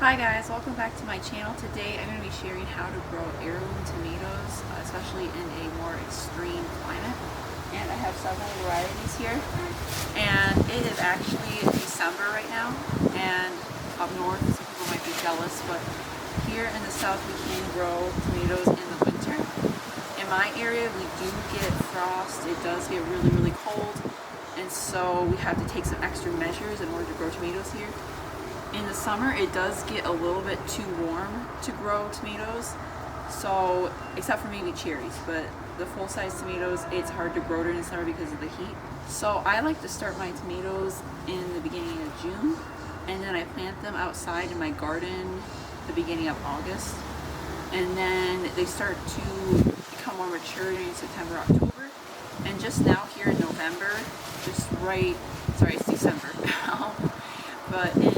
Hi guys, welcome back to my channel. Today I'm going to be sharing how to grow heirloom tomatoes, especially in a more extreme climate. And I have several varieties here. And it is actually December right now, and up north some people might be jealous, but here in the south we can grow tomatoes in the winter. In my area we do get frost, it does get really cold, and so we have to take some extra measures in order to grow tomatoes here. In the summer, it does get a little bit too warm to grow tomatoes, so except for maybe cherries, but the full-size tomatoes, it's hard to grow during the summer because of the heat. So I like to start my tomatoes in the beginning of June, and then I plant them outside in my garden the beginning of August, and then they start to become more mature during September, October, and just now here in November, it's December now, but in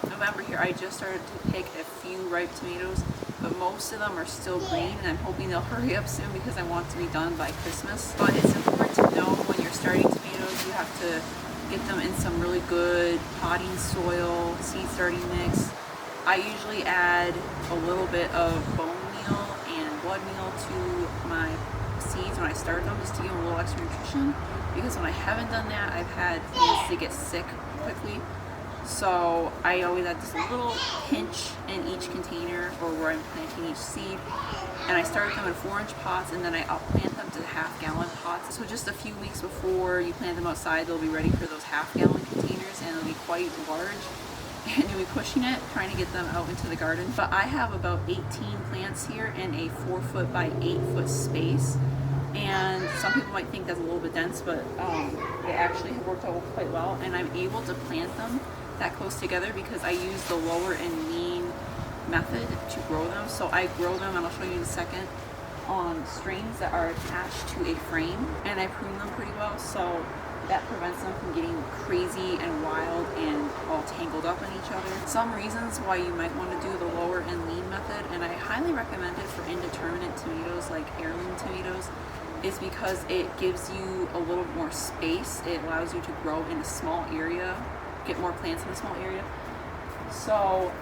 November here I just started to pick a few ripe tomatoes, but most of them are still green, and I'm hoping they'll hurry up soon because I want to be done by Christmas. But it's important to know when you're starting tomatoes, you have to get them in some really good potting soil, seed starting mix. I usually add a little bit of bone meal and blood meal to my seeds when I start them, just to give them a little extra nutrition, because when I haven't done that, I've had plants to get sick quickly. So I always add just a little pinch in each container, or where I'm planting each seed, and I start them in 4-inch pots, and then I upplant them to half-gallon pots. So just a few weeks before you plant them outside, they'll be ready for those half-gallon containers, and they'll be quite large, and you'll be pushing it, trying to get them out into the garden. But I have about 18 plants here in a 4-foot by 8-foot space, and some people might think that's a little bit dense, but they actually have worked out quite well, and I'm able to plant them that close together because I use the lower and lean method to grow them. So I grow them, and I'll show you in a second, on strings that are attached to a frame, and I prune them pretty well, so that prevents them from getting crazy and wild and all tangled up in each other. Some reasons why you might want to do the lower and lean method, and I highly recommend it for indeterminate tomatoes like heirloom tomatoes, is because it gives you a little more space. It allows you to grow in a small area, get more plants in a small area. So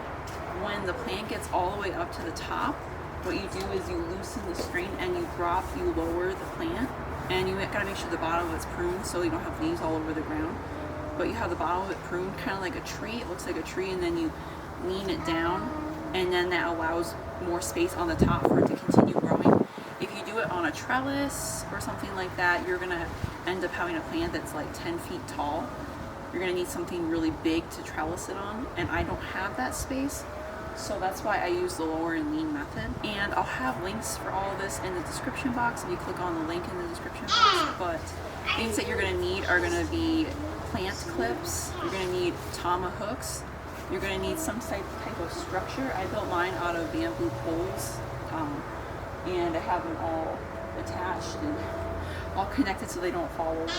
when the plant gets all the way up to the top, what you do is you loosen the string and you lower the plant, and you gotta make sure the bottom of it's pruned so you don't have leaves all over the ground, but you have the bottom of it pruned kind of like a tree. It looks like a tree, and then you lean it down, and then that allows more space on the top for it to continue growing. If you do it on a trellis or something like that, you're gonna end up having a plant that's like 10 feet tall. You're gonna need something really big to trellis it on, and I don't have that space, so that's why I use the lower and lean method. And I'll have links for all of this in the description box if you click on the link in the description box. But things that you're gonna need are gonna be plant clips, you're gonna need Tama hooks, you're gonna need some type of structure. I built mine out of bamboo poles, and I have them all attached and all connected so they don't fall over.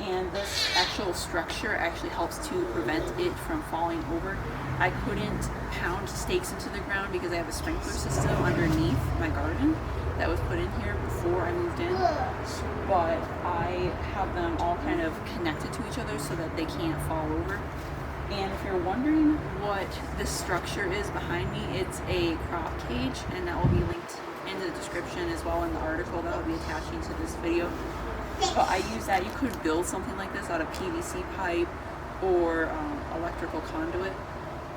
And this actual structure actually helps to prevent it from falling over. I couldn't pound stakes into the ground because I have a sprinkler system underneath my garden that was put in here before I moved in, but I have them all kind of connected to each other so that they can't fall over. And if you're wondering what this structure is behind me, it's a crop cage, and that will be linked in the description as well in the article that I'll be attaching to this video. But I use that. You could build something like this out of PVC pipe or electrical conduit.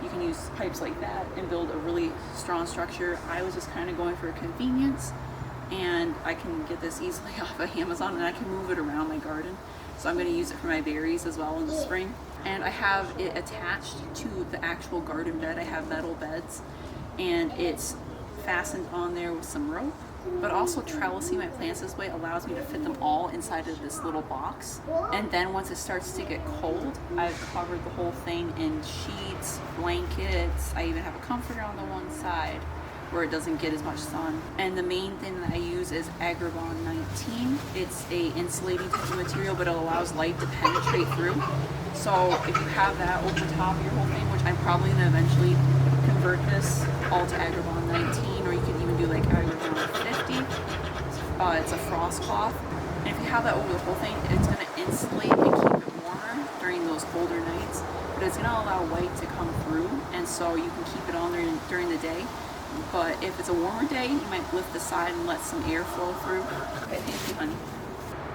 You can use pipes like that and build a really strong structure. I was just kind of going for convenience, and I can get this easily off of Amazon, and I can move it around my garden. So I'm going to use it for my berries as well in the spring. And I have it attached to the actual garden bed. I have metal beds, and it's fastened on there with some rope. But also trellising my plants this way allows me to fit them all inside of this little box. And then once it starts to get cold, I've covered the whole thing in sheets, blankets. I even have a comforter on the one side where it doesn't get as much sun. And the main thing that I use is Agribon 19. It's a insulating type of material, but it allows light to penetrate through. So if you have that over the top of your whole thing, which I'm probably gonna eventually convert this all to Agribon 19, or you can even do like Agribon 50. It's a frost cloth, and if you have that over the whole thing, it's going to insulate and keep it warmer during those colder nights. but it's going to allow light to come through, and so you can keep it on there during the day. But if it's a warmer day, you might lift the side and let some air flow through. Okay, thank you, honey.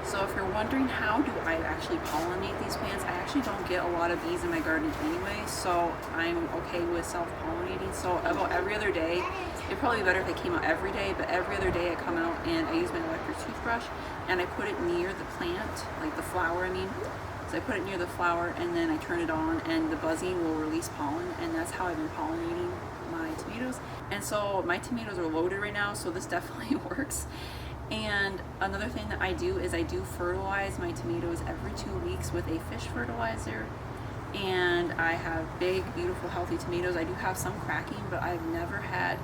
So if you're wondering how do I actually pollinate these plants, I actually don't get a lot of bees in my garden anyway, so I'm okay with self-pollinating. So about every other day, it'd probably be better if I came out every day, but every other day I come out and I use my electric toothbrush and I put it near the plant, like the flower I mean. So I put it near the flower and then I turn it on and the buzzing will release pollen, and that's how I've been pollinating my tomatoes. And so my tomatoes are loaded right now, so this definitely works. And another thing that I do is I do fertilize my tomatoes every 2 weeks with a fish fertilizer. And I have big, beautiful, healthy tomatoes. I do have some cracking, but I've never had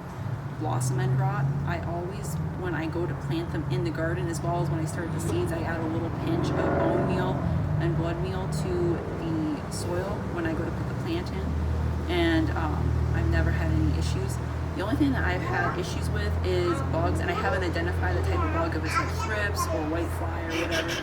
blossom end rot. I always, when I go to plant them in the garden, as well as when I start the seeds, I add a little pinch of bone meal and blood meal to the soil when I go to put the plant in. And I've never had any issues. The only thing that I've had issues with is bugs, and I haven't identified the type of bug, if it's like thrips or whitefly or whatever,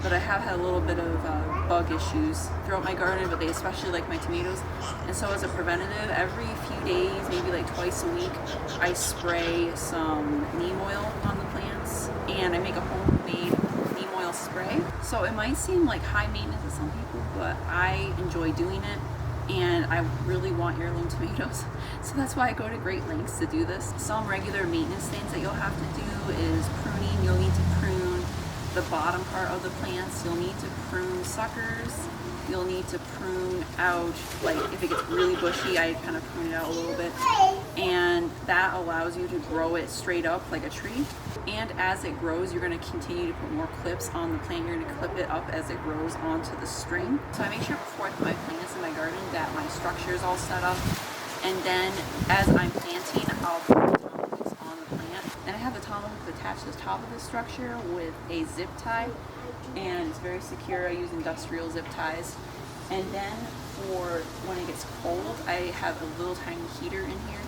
but I have had a little bit of bug issues throughout my garden, but they especially like my tomatoes. And so as a preventative, every few days, maybe like twice a week, I spray some neem oil on the plants, and I make a homemade neem oil spray. So it might seem like high maintenance to some people, but I enjoy doing it. And I really want heirloom tomatoes, so that's why I go to great lengths to do this. Some regular maintenance things that you'll have to do is pruning. You'll need to prune the bottom part of the plants. You'll need to prune suckers. You'll need to prune out, like if it gets really bushy, I kind of prune it out a little bit. And that allows you to grow it straight up like a tree. And as it grows, you're going to continue to put more clips on the plant. You're going to clip it up as it grows onto the string. So I make sure before I put my plants in my garden that my structure is all set up. And then as I'm planting, I'll put the tom hooks on the plant. And I have the tom hooks attached to the top of the structure with a zip tie. And it's very secure. I use industrial zip ties. And then for when it gets cold, I have a little tiny heater in here,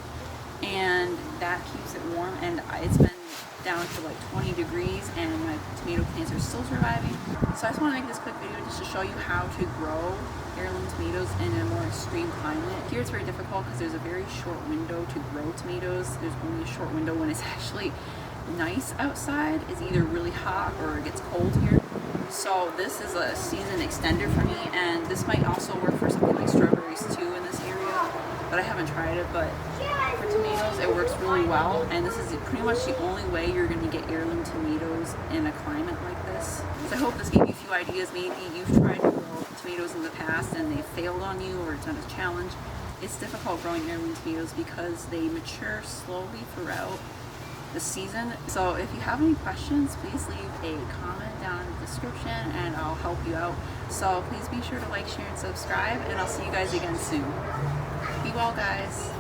and that keeps it warm. And it's been down to like 20 degrees, and my tomato plants are still surviving. So I just want to make this quick video just to show you how to grow heirloom tomatoes in a more extreme climate. Here it's very difficult because there's a very short window to grow tomatoes. There's only a short window when it's actually nice outside. It's either really hot or it gets cold here. So this is a season extender for me, and this might also work for something like strawberries too in this area, but I haven't tried it. But for tomatoes it works really well, and this is pretty much the only way you're going to get heirloom tomatoes in a climate like this. So I hope this gave you a few ideas. Maybe you've tried to grow tomatoes in the past and they failed on you, or it's not a challenge. It's difficult growing heirloom tomatoes because they mature slowly throughout the season. So if you have any questions, please leave a comment down in the description and I'll help you out. So please be sure to like, share, and subscribe, and I'll see you guys again soon. Be well, guys.